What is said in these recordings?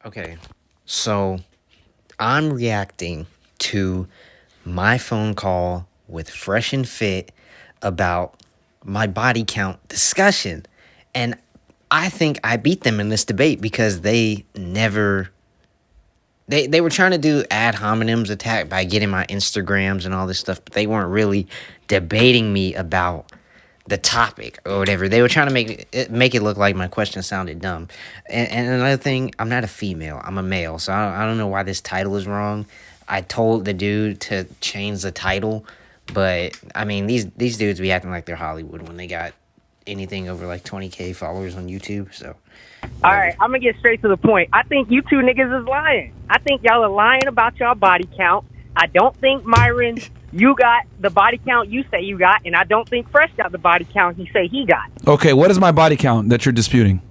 Okay, so I'm reacting to my phone call with Fresh and Fit about my body count discussion. And I think I beat them in this debate because they never they were trying to do ad hominems attack by getting my Instagrams and all this stuff, but they weren't really debating me about the topic or whatever. They were trying to make it look like my question sounded dumb. And another thing, I'm not a female. I'm a male, so I don't know why this title is wrong. I told the dude to change the title, but I mean these dudes be acting like they're Hollywood when they got anything over like 20K followers on YouTube. So All right, I'm gonna get straight to the point. I think you two niggas is lying. I think y'all are lying about y'all body count. I don't think Myron, you got the body count you say you got, and I don't think Fresh got the body count he say he got. Okay, what is my body count that you're disputing?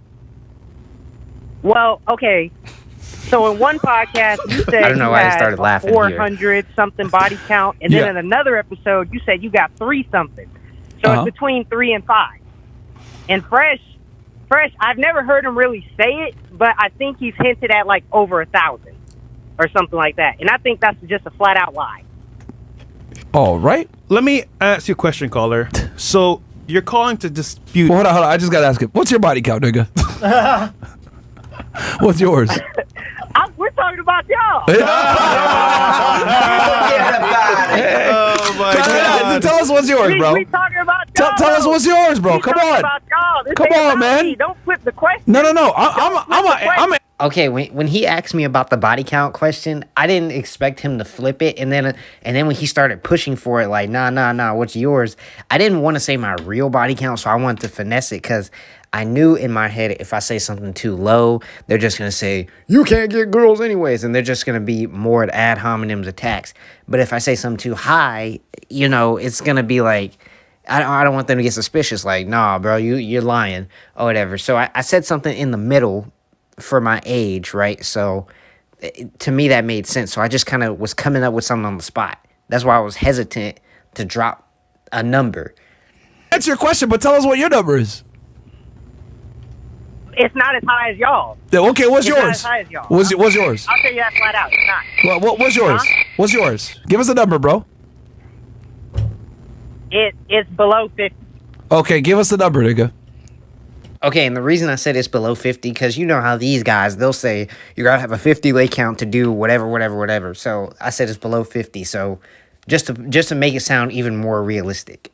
Well, okay. So in one podcast you said I don't know you why I had started laughing 400 something body count, and then Yeah. in another episode you said you got 3 something. So Uh-huh. it's between 3 and 5. And Fresh, I've never heard him really say it, but I think he's hinted at like over 1,000 or something like that. And I think that's just a flat out lie. All right. Let me ask you a question, caller. So you're calling to dispute. Well, hold on. I just got to ask it. What's your body count, nigga? What's yours? We're talking about y'all. Oh my God. Tell us what's yours, bro. We talking about Tell y'all. us what's yours, bro. We Come talking on. about y'all. This Come ain't on, about man. me. Don't flip the question. No. I'm okay, when he asked me about the body count question, I didn't expect him to flip it, and then when he started pushing for it, like nah, what's yours? I didn't want to say my real body count, so I wanted to finesse it because I knew in my head if I say something too low, they're just gonna say you can't get girls anyways, and they're just gonna be more at ad hominems attacks. But if I say something too high, it's gonna be like. I don't want them to get suspicious, like, nah, bro, you're lying or whatever. So I said something in the middle for my age, right? So to me, that made sense. So I just kind of was coming up with something on the spot. That's why I was hesitant to drop a number. That's your question, but tell us what your number is. It's not as high as y'all. Yeah, okay, what's It's not yours? as high as y'all. What's yours? I'll tell you that flat out. It's not. What's yours? Huh? What's yours? Give us a number, bro. It's below 50. Okay, give us the number, nigga. Okay, and the reason I said it's below 50, because you know how these guys, they'll say you gotta have a 50 leg count to do whatever. So I said it's below 50. So just to make it sound even more realistic.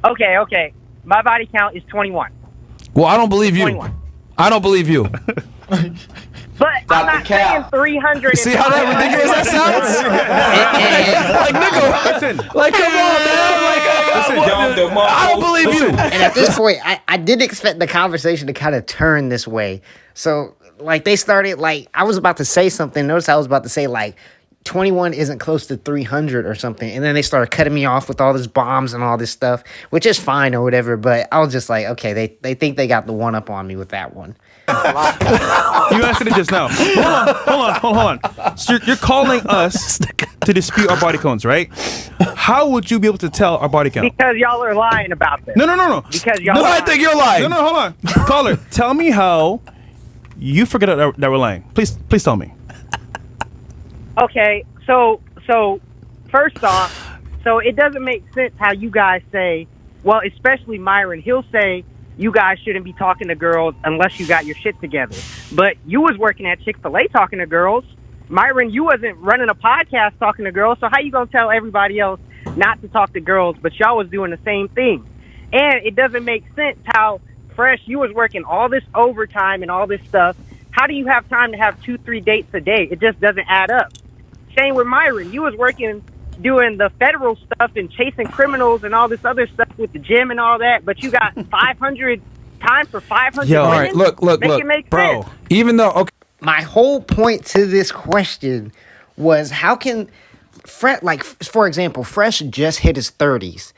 Okay. My body count is 21. Well, I don't believe you. 21. I don't believe you. But I'm not saying 300. See how that ridiculous that sounds? Like, nigga, like, come on, man. I don't believe you. And at this point, I did expect the conversation to kind of turn this way. So, like, they started, like, I was about to say something. Notice I was about to say, like, 21 isn't close to 300 or something. And then they started cutting me off with all this bombs and all this stuff, which is fine or whatever. But I was just like, okay, they think they got the one up on me with that one. You answered it just now. Hold on. So you're calling us to dispute our body counts, right? How would you be able to tell our body count? Because y'all are lying about this. No. Because y'all No, are I think you're lying. No, hold on. Caller, tell me how you forget that we're lying. Please tell me. Okay, so first off, so it doesn't make sense how you guys say, well, especially Myron, he'll say you guys shouldn't be talking to girls unless you got your shit together. But you was working at Chick-fil-A talking to girls. Myron, you wasn't running a podcast talking to girls, so how you gonna tell everybody else not to talk to girls, but y'all was doing the same thing? And it doesn't make sense how, Fresh, you was working all this overtime and all this stuff. How do you have time to have 2-3 dates a day? It just doesn't add up. Same with Myron. You was working, doing the federal stuff and chasing criminals and all this other stuff with the gym and all that, but you got 500 time for 500 Yo, All women? right, look. Make it make Bro. sense. Even though, okay. My whole point to this question was how can for example, Fresh just hit his 30s.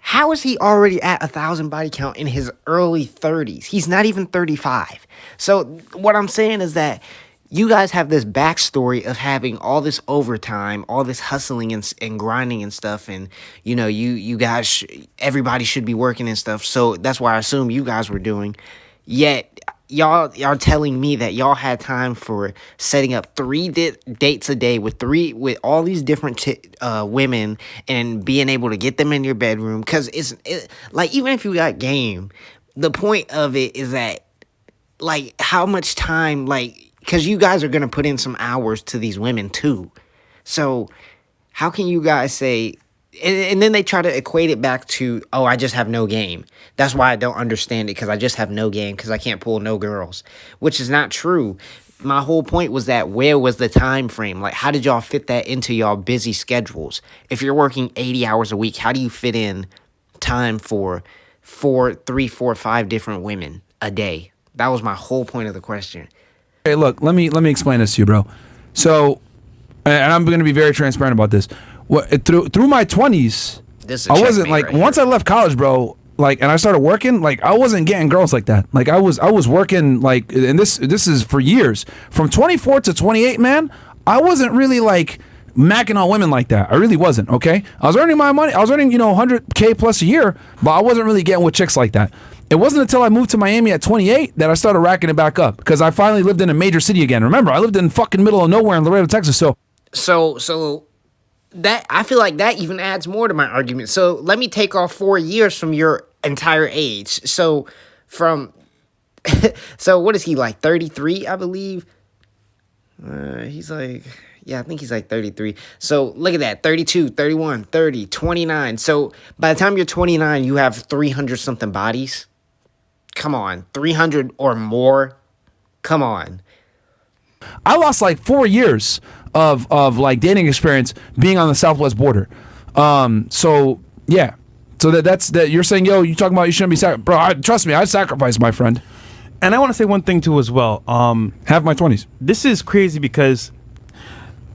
How is he already at 1,000 body count in his early 30s? He's not even 35. So what I'm saying is that you guys have this backstory of having all this overtime, all this hustling and grinding and stuff, and you guys, everybody should be working and stuff. So that's why I assume you guys were doing. yet y'all telling me that y'all had time for setting up 3 dates a day with all these different women and being able to get them in your bedroom. Because like, even if you got game, the point of it is that, like, how much time, like, because you guys are gonna put in some hours to these women too. So how can you guys say, and then they try to equate it back to, oh, I just have no game. That's why I don't understand it, because I just have no game, because I can't pull no girls, which is not true. My whole point was that, where was the time frame? Like, how did y'all fit that into y'all busy schedules? If you're working 80 hours a week, how do you fit in time for 3, 4, 5 different women a day? That was my whole point of the question. Hey, look, let me explain this to you, bro. So, and I'm going to be very transparent about this. Through my 20s, I wasn't like, once I left college, bro, like, and I started working, like, I wasn't getting girls like that. Like, I was working, like, and this is for years. From 24 to 28, man, I wasn't really, like, macking on women like that. I really wasn't, okay? I was earning my money. I was earning, $100K plus a year, but I wasn't really getting with chicks like that. It wasn't until I moved to Miami at 28 that I started racking it back up, because I finally lived in a major city again. Remember, I lived in fucking middle of nowhere in Laredo, Texas, So that, I feel like that even adds more to my argument. So let me take off 4 years from your entire age. So so what is he, like 33, I believe? He's like, yeah, I think he's like 33. So look at that, 32, 31, 30, 29. So by the time you're 29, you have 300 something bodies. Come on, 300 or more. Come on. I lost like 4 years of like dating experience being on the Southwest border. So yeah. So that's that. You're saying, yo, you talking about you shouldn't be bro? Trust me, I sacrificed, my friend. And I want to say one thing too as well. Have my 20s. This is crazy, because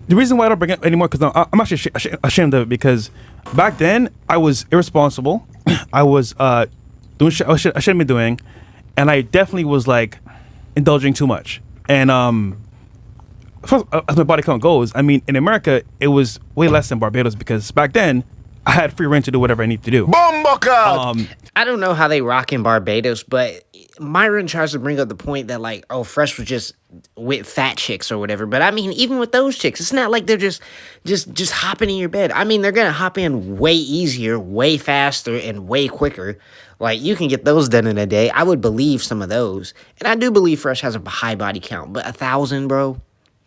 the reason why I don't bring it up anymore, because I'm actually ashamed of it, because back then I was irresponsible. I was doing shit I shouldn't be doing, and I definitely was like indulging too much. And as my body count goes, I mean, in America it was way less than Barbados, because back then I had free reign to do whatever I need to do. I don't know how they rock in Barbados, but Myron tries to bring up the point that, like, oh, Fresh was just with fat chicks or whatever. But I mean, even with those chicks, it's not like they're just hopping in your bed. I mean, they're gonna hop in way easier, way faster, and way quicker. Like, you can get those done in a day. I would believe some of those, and I do believe Fresh has a high body count. But 1,000, bro,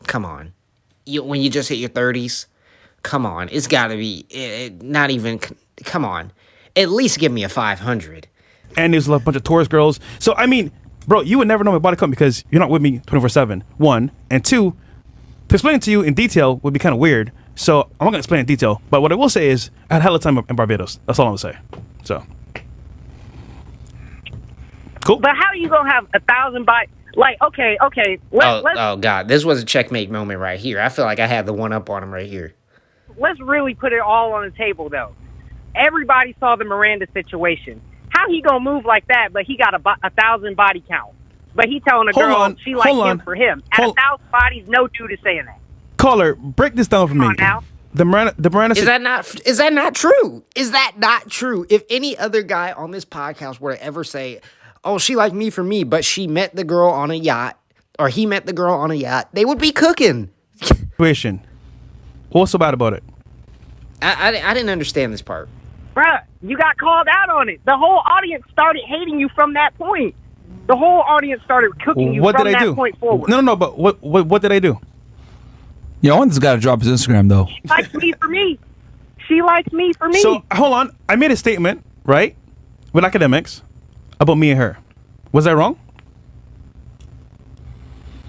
come on. When you just hit your 30s, come on. It's got to be not even. Come on, at least give me a 500. And there's a bunch of tourist girls. So, I mean, bro, you would never know my body count, because you're not with me 24/7, 1. And 2, to explain it to you in detail would be kind of weird. So, I'm not going to explain it in detail. But what I will say is, I had hella time in Barbados. That's all I'm going to say. So. Cool. But how are you going to have 1,000 by... Like, okay. Oh, God. This was a checkmate moment right here. I feel like I had the one up on him right here. Let's really put it all on the table, though. Everybody saw the Miranda situation. How he gonna move like that, but he got a 1,000 body count? But he telling a girl she likes him for him. At 1,000 bodies, no dude is saying that. Caller, break this down for me. Come on now. The Miranda Is that not true? Is that not true? If any other guy on this podcast were to ever say, oh, she liked me for me, but she met the girl on a yacht, or he met the girl on a yacht, they would be cooking. Situation. What's so bad about it? I didn't understand this part. Bruh, you got called out on it. The whole audience started hating you from that point. The whole audience started cooking you from that point forward. No, but what did I do? Yo, one's got to drop his Instagram, though. She likes me for me. She likes me for me. So, hold on. I made a statement, right, with academics about me and her. Was that wrong?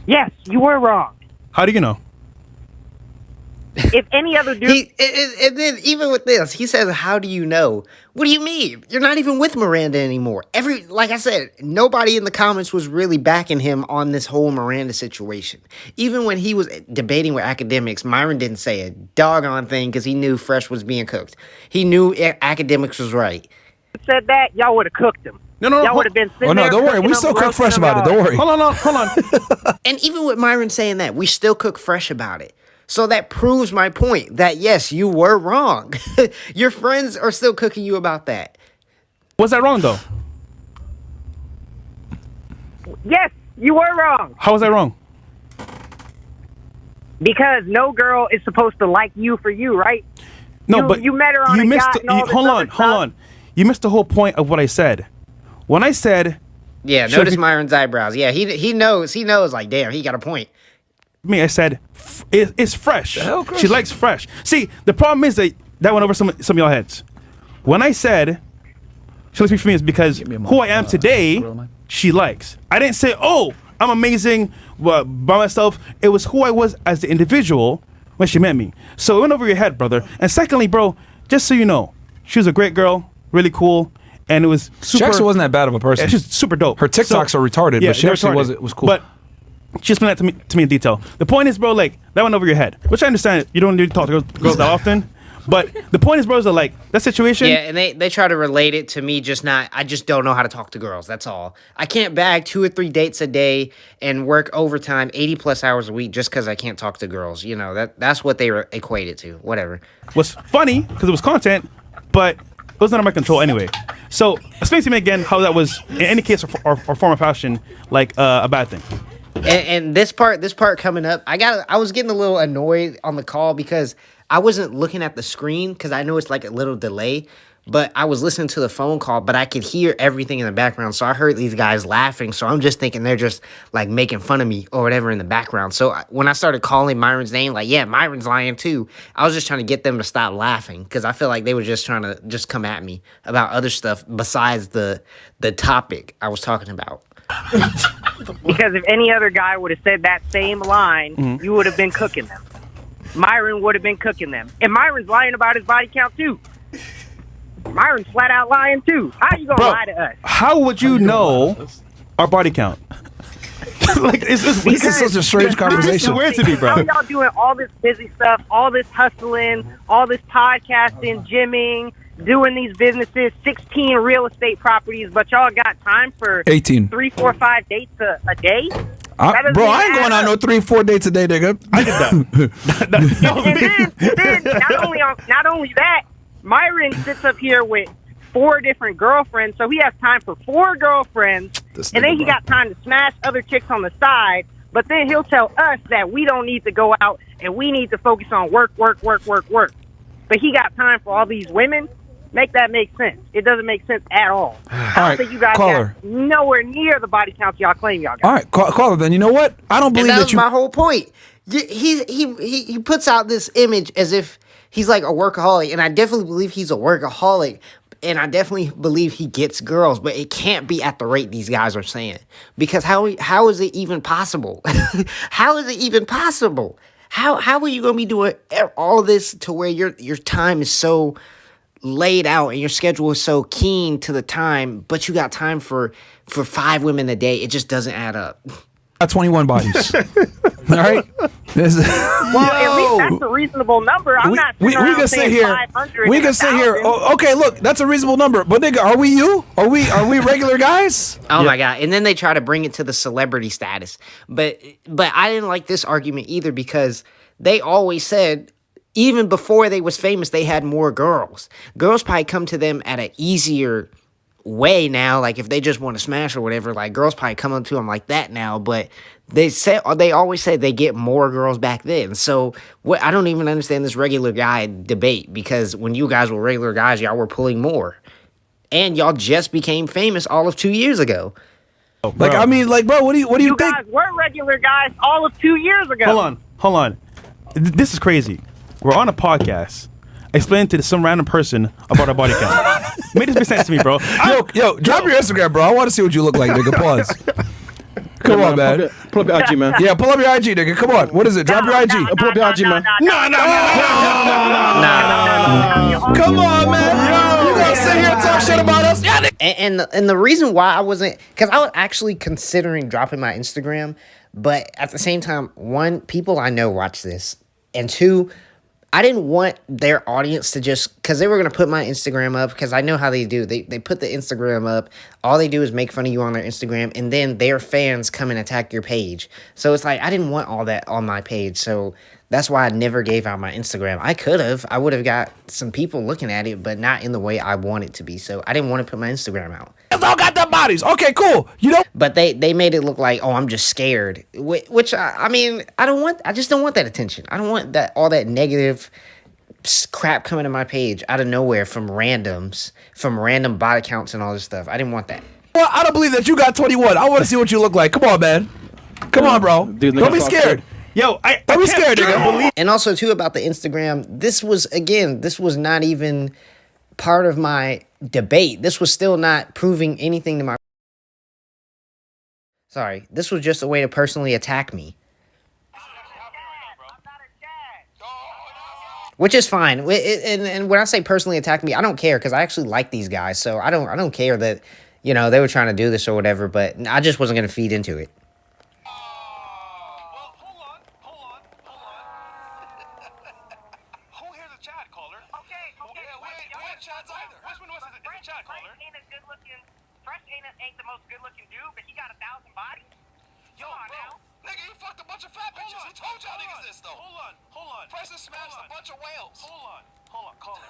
Yes, you were wrong. How do you know? If any other dude... And then even with this, he says, how do you know? What do you mean? You're not even with Miranda anymore. Like I said, nobody in the comments was really backing him on this whole Miranda situation. Even when he was debating with academics, Myron didn't say a doggone thing, because he knew Fresh was being cooked. He knew academics was right. Said that, y'all would have cooked him. No. Y'all would have been sitting there. Don't worry. We still cook Fresh about it. Don't worry. Hold on. And even with Myron saying that, we still cook Fresh about it. So that proves my point that, yes, you were wrong. Your friends are still cooking you about that. Was that wrong, though? Yes, you were wrong. How was I wrong? Because no girl is supposed to like you for you, right? No, You- but you met her on a yacht and all this hold other on, stuff. hold on. You missed the whole point of what I said. When I said, Yeah, Should notice be- Myron's eyebrows. Yeah, he knows. He knows. Like, damn, he got a point. I said, it's fresh. hell, Chris? She likes fresh. See, the problem is that went over some of y'all heads. When I said she likes me for me is because me a who I am today, grill mine. she likes. I didn't say, oh, I'm amazing by myself. It was who I was as the individual when she met me. So it went over your head, brother. And secondly, bro, just so you know, she was a great girl, really cool, and it was super. She actually wasn't that bad of a person. Yeah, she's super dope. Her TikToks are retarded, but she they're actually retarded. was cool. But she explained that to me in detail. The point is, bro, like that went over your head, which I understand. You don't need to talk to girls that often. But the point is, bro, is that like that situation. Yeah, and they try to relate it to me I just don't know how to talk to girls. That's all. I can't bag 2 or 3 dates a day and work overtime 80 plus hours a week just because I can't talk to girls. You know, that's what they equate it to. Whatever. Was funny because it was content, but it was not under my control anyway. So explain to me again how that was in any case or form of fashion like a bad thing. And this part coming up, I was getting a little annoyed on the call because I wasn't looking at the screen because I know it's like a little delay, but I was listening to the phone call, but I could hear everything in the background. So I heard these guys laughing. So I'm just thinking they're just like making fun of me or whatever in the background. So when I started calling Myron's name, like, yeah, Myron's lying too. I was just trying to get them to stop laughing because I feel like they were just trying to just come at me about other stuff besides the topic I was talking about. Because if any other guy would have said that same line, you would have been cooking them. Myron would have been cooking them. And Myron's lying about his body count, too. Myron's flat out lying, too. How you going to Bro, lie to us? how would you know our body count? Like it's This is such a strange conversation. It's weird to me, bro. How y'all doing all this busy stuff, all this hustling, all this podcasting, gymming, doing these businesses, 16 real estate properties, but y'all got time for 18. 3, 4, 5 dates a day? That doesn't Bro, I even ain't going add on no up. 3-4 dates a day, nigga. I did that. And then not only that, Myron sits up here with 4 different girlfriends, so he has time for 4 girlfriends, This and nigga, then he bro. got time to smash other chicks on the side. But then he'll tell us that we don't need to go out and we need to focus on work. But he got time for all these women. Make that make sense. It doesn't make sense at all. I don't right, think you guys caller. got nowhere near the body count y'all claim y'all got. All right, caller. Then you know what? I don't And believe that that was you. my whole point. He puts out this image as if he's like a workaholic, and I definitely believe he's a workaholic, and I definitely believe he gets girls, but it can't be at the rate these guys are saying. Because how is it even possible? How is it even possible? How are you gonna be doing all of this to where your time is so laid out and your schedule is so keen to the time, but you got time for 5 women a day? It just doesn't add up. Got 21 bodies. All right. This is- Well, at least that's a reasonable number. I'm not we sitting around can sit saying here. 500 We and can sit here. 1,000. Oh, okay, look, that's a reasonable number. But nigga, are we you? Are we regular guys? Oh my god! And then they try to bring it to the celebrity status, but I didn't like this argument either because they always said even before they was famous they had more girls. Girls probably come to them at an easier way now. Like if they just want to smash or whatever, like girls probably come up to them like that now. But they always say they get more girls back then. So what? I don't even understand this regular guy debate because when you guys were regular guys, y'all were pulling more. And y'all just became famous all of 2 years ago. Like I mean, like bro, what do you You think? guys were regular guys all of 2 years ago. Hold on. This is crazy. We're on a podcast. Explain to some random person about our body count. Made this make sense to me, bro. Yo, drop your Instagram, bro. I want to see what you look like, nigga. Pause. Come on, man. Pull up your IG, man. Yeah, pull up your IG, nigga. Come on. What is it? Drop your IG. Pull up your IG, man. Come on, man. You gonna sit here and talk shit about us? Yeah, nigga. And the reason why I wasn't, because I was actually considering dropping my Instagram, but at the same time, 1, people I know watch this, and 2, I didn't want their audience to just because they were gonna put my Instagram up, because I know how they do. They put the Instagram up. All they do is make fun of you on their Instagram, and then their fans come and attack your page. So it's like I didn't want all that on my page. So that's why I never gave out my Instagram. I could have. I would have got some people looking at it, but not in the way I want it to be. So I didn't want to put my Instagram out. They all got their bodies. Okay, cool. You know. But they made it look like, oh, I'm just scared. Which I mean, I just don't want that attention. I don't want that all that negative crap coming to my page out of nowhere from randoms, from random body counts and all this stuff. I didn't want that. Well, I don't believe that you got 21. I want to see what you look like. Come on, man. Come on, bro. Dude, don't be scared. Yo, don't be scared, nigga. And also too about the Instagram, this was not even part of my debate. This was still not proving anything to my. Sorry, this was just a way to personally attack me. Which is fine. And when I say personally attack me, I don't care, because I actually like these guys. So I don't care that, you know, they were trying to do this or whatever, but I just wasn't going to feed into it. Well, hold on. Who here's a Chad caller? Okay. Yeah, we ain't Chads either. Which one was it? Is it Chad caller? Fresh ain't the most good-looking dude, but he got 1,000 bodies. Yo, bro. Nigga, you fucked a bunch of fat bitches. Who told y'all niggas this, though? Hold on. Fresh has smashed a bunch of whales. Hold on, caller.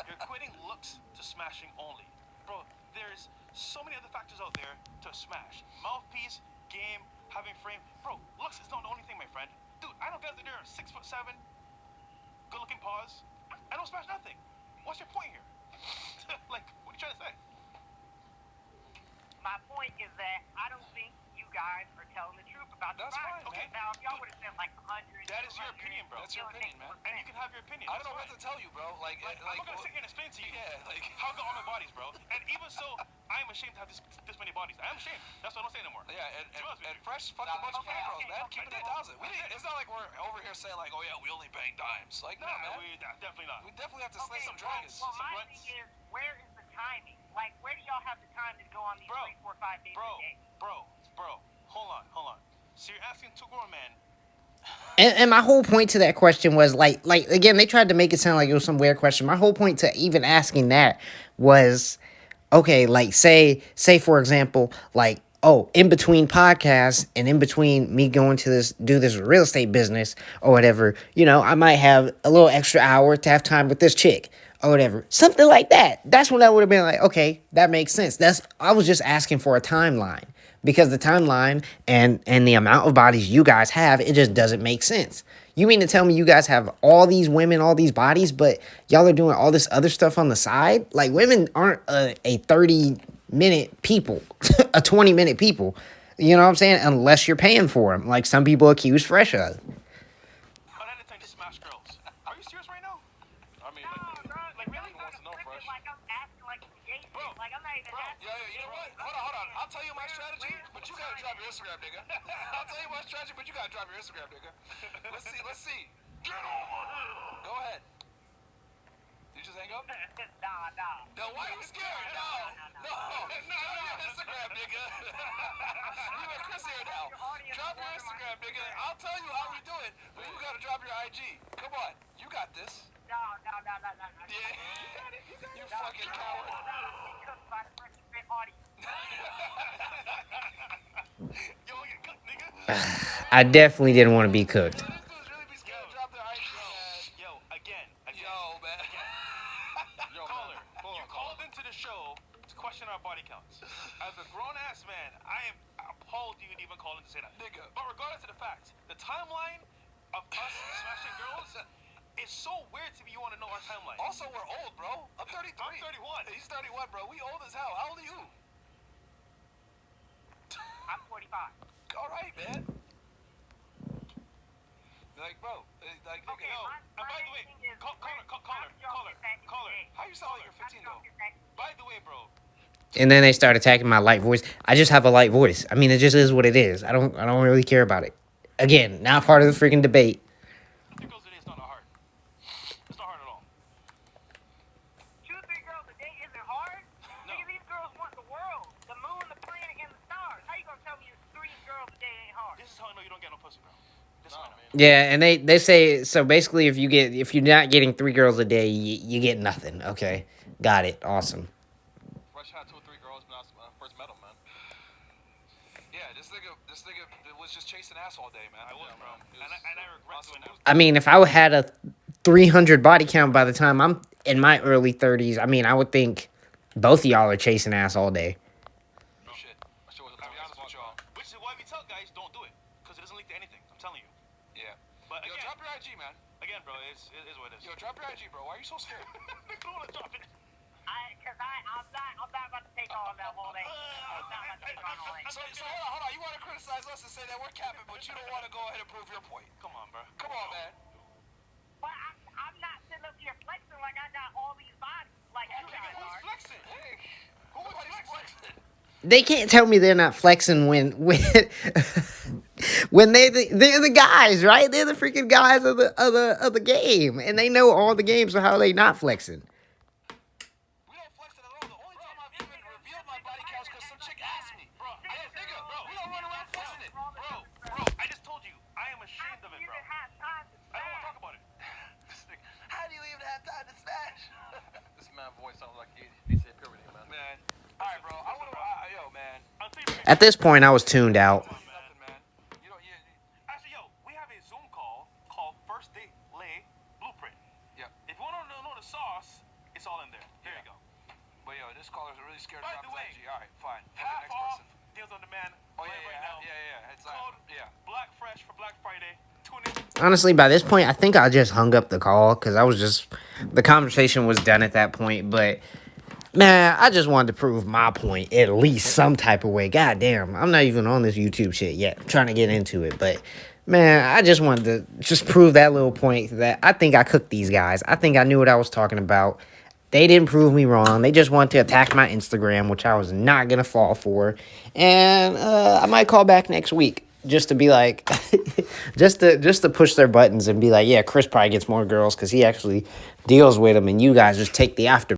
You're equating looks to smashing only. Bro, there's so many other factors out there to smash. Mouthpiece, game, having frame. Bro, looks is not the only thing, my friend. Dude, I know guys that are 6'7", good-looking paws. I don't smash nothing. What's your point here? Like, what are you trying to say? My point is that I don't think you guys are telling the truth about the That's bodies. fine, Okay, man. now if y'all would have said like 100, That is your opinion, bro. That's your opinion, man. And you can have your opinion. I don't know what to tell you, bro. Like I'm I'm not gonna sit here and explain to you. Yeah, like how I got all my bodies, bro. And even so, I am ashamed to have this many bodies. I am ashamed. That's why I don't say anymore. Yeah, and Fresh fucked a bunch of fat girls, man. Keep it 1,000. It's not like we're over here saying like, oh yeah, we only bang dimes. Like, no, man. Definitely not. We definitely have to slay some dragons. Well, my thing is, where is the timing? Like, where do y'all have the time to go on these 3, 4, 5 days a day? Bro, hold on. So you're asking two grown men. And my whole point to that question was like again, they tried to make it sound like it was some weird question. My whole point to even asking that was, okay, like say for example, like, oh, in between podcasts and in between me going to do this real estate business or whatever, you know, I might have a little extra hour to have time with this chick or whatever. Something like that. That's when I would have been like, okay, that makes sense. I was just asking for a timeline. Because the timeline and the amount of bodies you guys have, it just doesn't make sense. You mean to tell me you guys have all these women, all these bodies, but y'all are doing all this other stuff on the side? Like, women aren't a 30-minute people, a 20-minute people. You know what I'm saying? Unless you're paying for them, like some people accuse Fresh of. But anything to smash girls. Are you serious right now? I mean, like really wants to know, Fresh. Like I'm asking like some gay shit. Like I'm not even asking. Yeah, you know what? Hold on. I'll tell you my strategy, but you gotta drop your Instagram, nigga. I'll tell you my strategy, but you gotta drop your Instagram, nigga. Let's see. Get over here. Go ahead. You just hang up? Nah. No, why are you scared? No. Drop your Instagram, nigga. You and Chris here now. Drop your Instagram, nigga. I'll tell you how we do it, but you gotta drop your IG. Come on. You got this. No. Yeah. You fucking coward. Yo, you cook, nigga. I definitely didn't want to be cooked. Yo, again. Yo, man. Caller, you called into the show to question our body counts. As a grown-ass man, I am appalled you would even call in to say that. Nigga. But regardless of the fact, the timeline of us smashing girls is so weird to me. You want to know our timeline. Also, we're old, bro. I'm 33. I'm 31. He's 31, bro. We old as hell. How old are you? I'm 45. All right, man. Like, bro, like, Okay, yo. And by the way, caller. How you sound like you're 15 though? By the way, bro. And then they start attacking my light voice. I just have a light voice. I mean, it just is what it is. I don't really care about it. Again, not part of the freaking debate. Girls a day is not hard. It's not hard at all. 2, 3 girls a day isn't hard? No. Nigga, these girls want the world, the moon, the planet, and the stars. How you gonna tell me 3 girls a day ain't hard? This is how I know you don't get no pussy, bro. Yeah, and they say so. Basically, if you're not getting 3 girls a day, you get nothing. Okay, got it. Awesome. Fresh had 2 or 3 girls when I first met him, man. Yeah, this nigga was just chasing ass all day, man. I was, bro. And I regret doing that. I mean, if I had a 300 body count by the time I'm in my early 30s, I mean, I would think both of y'all are chasing ass all day. Shit. I should be honest with y'all. Which is why we tell guys don't do it, because it doesn't lead to anything. I'm telling you. Yeah. But yo, drop your IG, man. Again, bro, it is what it is. Yo, drop your IG, bro. Why are you so scared? I don't want to drop it. I'm not about to take on that whole thing. So hold on. You want to criticize us and say that we're capping, but you don't want to go ahead and prove your point. Come on, bro. Come on, man. But I'm not sitting up here flexing like I got all these bodies like you guys Who's are. flexing? Hey, who's flexing? They can't tell me they're not flexing when when they're the guys, right? They're the freaking guys of the game, and they know all the games. So how are they not flexing? We don't flex it at all. The only time I've even revealed my body count is because some chick asked me. Bro, nigga, we don't run around flexing it. Bro, I just told you, I am ashamed of it, bro. I don't want to talk about it. How do you even have time to smash? This man voice sounds like he said puberty, man. All right, bro. Yo, man. At this point, I was tuned out. Nothing, man. You don't. Actually, yo, we have a Zoom call called First Date Lay Blueprint. Yeah. If you want to know the sauce, it's all in there. There you go. But yo, this caller's really scared By to the drop way, his IG. All right, fine. Half Next off person. deals on demand. Oh right now. yeah. It's Code Black Fresh for Black Friday. Tune in. Honestly, by this point, I think I just hung up the call because the conversation was done at that point. But man, I just wanted to prove my point at least some type of way. God damn, I'm not even on this YouTube shit yet. I'm trying to get into it, but man, I just wanted to just prove that little point that I think I cooked these guys. I think I knew what I was talking about. They didn't prove me wrong. They just wanted to attack my Instagram, which I was not gonna fall for. And I might call back next week just to be like, just to push their buttons and be like, yeah, Chris probably gets more girls because he actually deals with them, and you guys just take the after.